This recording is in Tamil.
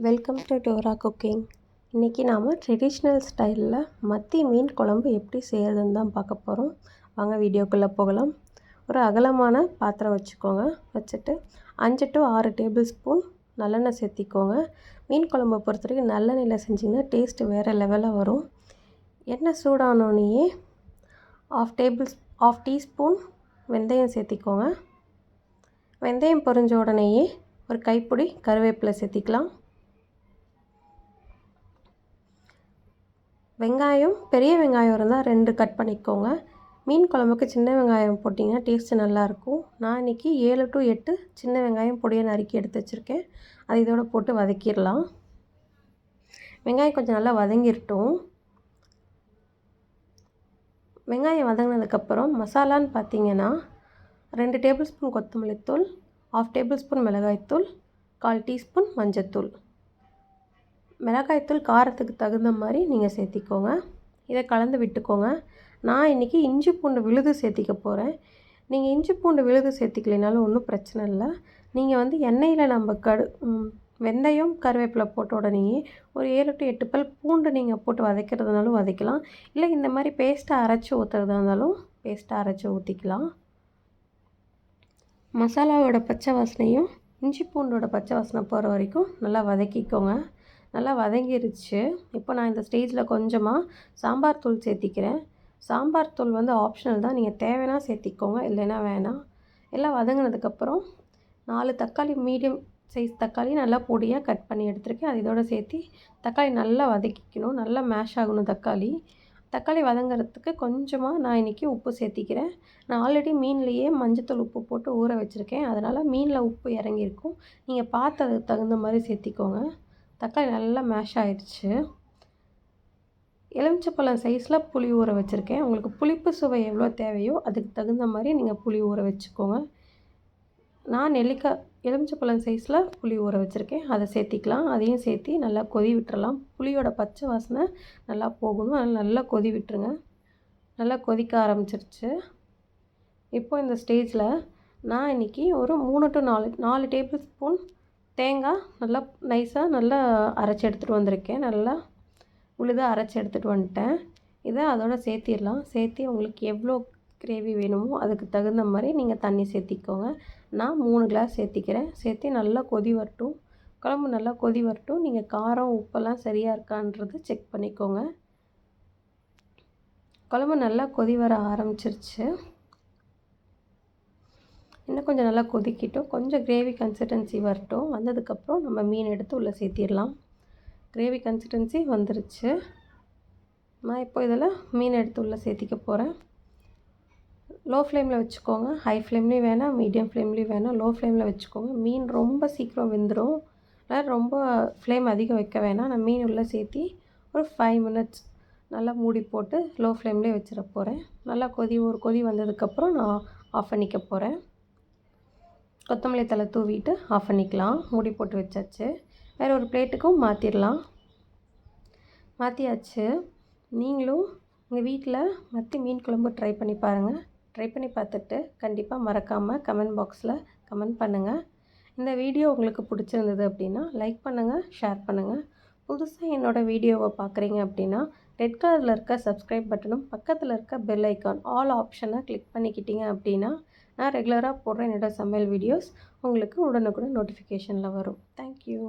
Welcome to Dora cooking. இன்றைக்கி நாம் ட்ரெடிஷ்னல் ஸ்டைலில் மத்தி மீன் குழம்பு எப்படி செய்கிறதுன்னு தான் பார்க்க போகிறோம். வாங்க வீடியோக்குள்ளே போகலாம். ஒரு அகலமான பாத்திரம் வச்சுக்கோங்க. வச்சுட்டு 5 to 6 டேபிள் ஸ்பூன் நல்லெண்ணெய் சேர்த்திக்கோங்க. மீன் குழம்பை பொறுத்த வரைக்கும் நல்லெண்ணெயில் செஞ்சிங்கன்னா டேஸ்ட்டு வேறு லெவலில் வரும். எண்ணெய் சூடானோடனேயே ஆஃப் டீஸ்பூன் வெந்தயம் சேர்த்திக்கோங்க. வெந்தயம் பொரிஞ்ச உடனேயே ஒரு கைப்பிடி கருவேப்பிலை சேர்த்திக்கலாம். வெங்காயம், பெரிய வெங்காயம் இருந்தால் 2 கட் பண்ணிக்கோங்க. மீன் குழம்புக்கு சின்ன வெங்காயம் போட்டிங்கன்னா டேஸ்ட்டு நல்லாயிருக்கும். நான் இன்றைக்கி 7 to 8 சின்ன வெங்காயம் பொடியை நறுக்கி எடுத்து வச்சுருக்கேன். அது இதோட போட்டு வதக்கிடலாம். வெங்காயம் கொஞ்சம் நல்லா வதங்கிடட்டும். வெங்காயம் வதங்கினதுக்கப்புறம் மசாலான்னு பார்த்தீங்கன்னா 2 டேபிள் ஸ்பூன் கொத்தமல்லி தூள், 1/2 டேபிள் ஸ்பூன் மிளகாய்த்தூள், 1/4 டீஸ்பூன் மஞ்சத்தூள். மிளகாய்த்தூள் காரத்துக்கு தகுந்த மாதிரி நீங்கள் சேர்த்திக்கோங்க. இதை கலந்து விட்டுக்கோங்க. நான் இன்றைக்கி இஞ்சி பூண்டு விழுது சேர்த்திக்க போகிறேன். நீங்கள் இஞ்சி பூண்டு விழுது சேர்த்திக்கலைனாலும் ஒன்றும் பிரச்சனை இல்லை. நீங்கள் எண்ணெயில் நம்ம வெந்தயம் கருவேப்பிலை போட்ட உடனேயே ஒரு 7 to 8 பல் பூண்டு நீங்கள் போட்டு வதக்கிறதுனாலும் வதக்கலாம். இல்லை இந்த மாதிரி பேஸ்ட்டாக அரைச்சி ஊற்றுறதா இருந்தாலும் பேஸ்ட்டாக அரைச்சி ஊற்றிக்கலாம். மசாலாவோட பச்சை வாசனையும் இஞ்சி பூண்டோட பச்சை வாசனை போகிற வரைக்கும் நல்லா வதக்கிக்கோங்க. நல்லா வதங்கிருச்சு. இப்போ நான் இந்த ஸ்டேஜில் கொஞ்சமாக சாம்பார் தூள் சேர்த்திக்கிறேன். சாம்பார் தூள் ஆப்ஷனல் தான். நீங்கள் தேவைன்னா சேர்த்திக்கோங்க, இல்லைன்னா வேணாம். எல்லாம் வதங்கினதுக்கப்புறம் 4 தக்காளி, மீடியம் சைஸ் தக்காளி நல்லா பொடியாக கட் பண்ணி எடுத்துருக்கேன். அது இதோட சேர்த்து தக்காளி நல்லா வதக்கிக்கணும். நல்லா மேஷ் ஆகணும் தக்காளி வதங்கிறதுக்கு கொஞ்சமாக நான் இன்றைக்கி உப்பு சேர்த்திக்கிறேன். நான் ஆல்ரெடி மீன்லேயே மஞ்சத்தூள் உப்பு போட்டு ஊற வச்சுருக்கேன். அதனால் மீனில் உப்பு இறங்கியிருக்கும். நீங்கள் பார்த்து அதுக்கு தகுந்த மாதிரி சேர்த்திக்கோங்க. தக்காளி நல்லா மேஷ் ஆகிடுச்சு. எலுமிச்சப்பழம் சைஸில் புளி ஊற வச்சுருக்கேன். உங்களுக்கு புளிப்பு சுவை எவ்வளோ தேவையோ அதுக்கு தகுந்த மாதிரி நீங்கள் புளி ஊற வச்சுக்கோங்க. நான் எலுமிச்சப்பழம் சைஸில் புளி ஊற வச்சுருக்கேன். அதை சேர்த்திக்கலாம். அதையும் சேர்த்து நல்லா கொதி விட்டுறலாம். புளியோட பச்சை வாசனை நல்லா போகணும். அதனால் நல்லா கொதி விட்டுருங்க. நல்லா கொதிக்க ஆரம்பிச்சிருச்சு. இப்போ இந்த ஸ்டேஜில் நான் இன்றைக்கி ஒரு 3 to 4 டேபிள் ஸ்பூன் தேங்காய் நல்லா நைஸாக நல்லா அரைச்சி எடுத்துகிட்டு வந்திருக்கேன். நல்லா உழுதாக அரைச்சி எடுத்துகிட்டு வந்துட்டேன். இதை அதோட சேர்த்திடலாம். சேர்த்து உங்களுக்கு எவ்வளோ கிரேவி வேணுமோ அதுக்கு தகுந்த மாதிரி நீங்கள் தண்ணி சேர்த்திக்கோங்க. நான் 3 கிளாஸ் சேர்த்திக்கிறேன். சேர்த்து நல்லா கொதி வரட்டும். குழம்பு நல்லா கொதி வரட்டும். நீங்கள் காரம் உப்பெல்லாம் சரியாக இருக்கான்றது செக் பண்ணிக்கோங்க. குழம்பு நல்லா கொதி வர ஆரம்பிச்சிருச்சு. இன்னும் கொஞ்சம் நல்லா கொதிக்கிட்டோம். கொஞ்சம் கிரேவி கன்சிஸ்டன்சி வரட்டும். வந்ததுக்கப்புறம் நம்ம மீன் எடுத்து உள்ளே சேர்த்திடலாம். கிரேவி கன்சிஸ்டன்சி வந்துருச்சு. நான் இப்போ இதில் மீன் எடுத்து உள்ளே சேர்த்திக்க போகிறேன். லோ ஃப்ளேமில் வச்சுக்கோங்க. ஹை ஃப்ளேம்லேயும் வேணாம், மீடியம் ஃப்ளேம்லேயும் வேணாம். லோ ஃப்ளேமில் வச்சுக்கோங்க. மீன் ரொம்ப சீக்கிரம் வெந்துடும். அதனால் ரொம்ப ஃப்ளேம் அதிகம் வைக்க வேணாம். நான் மீன் உள்ளே சேர்த்தி ஒரு 5 minutes நல்லா மூடி போட்டு லோ ஃப்ளேம்லேயே வச்சிட போகிறேன். நல்லா ஒரு கொதி வந்ததுக்கப்புறம் நான் ஆஃப் பண்ணிக்க போகிறேன். கொத்தமல்லி தழை தூவிட்டு ஆஃப் பண்ணிக்கலாம். மூடி போட்டு வச்சாச்சு. வேறு ஒரு பிளேட்டுக்கும் மாற்றியாச்சு. நீங்களும் உங்கள் வீட்டில் மத்தி மீன் குழம்பு ட்ரை பண்ணி பாருங்கள். ட்ரை பண்ணி பார்த்துட்டு கண்டிப்பாக மறக்காமல் கமெண்ட் பாக்ஸில் கமெண்ட் பண்ணுங்கள். இந்த வீடியோ உங்களுக்கு பிடிச்சிருந்தது அப்படின்னா லைக் பண்ணுங்கள், ஷேர் பண்ணுங்கள். புதுசாக என்னோடய வீடியோவை பார்க்குறீங்க அப்படின்னா ரெட் கலரில் இருக்க சப்ஸ்கிரைப் பட்டனும் பக்கத்தில் இருக்க பெல் ஐக்கான் ஆல் ஆப்ஷனை கிளிக் பண்ணிக்கிட்டீங்க அப்படின்னா நான் ரெகுலராக போடுற என்னோடய சமையல் வீடியோஸ் உங்களுக்கு உடனுக்குடன் நோட்டிஃபிகேஷனில் வரும். தேங்க்யூ.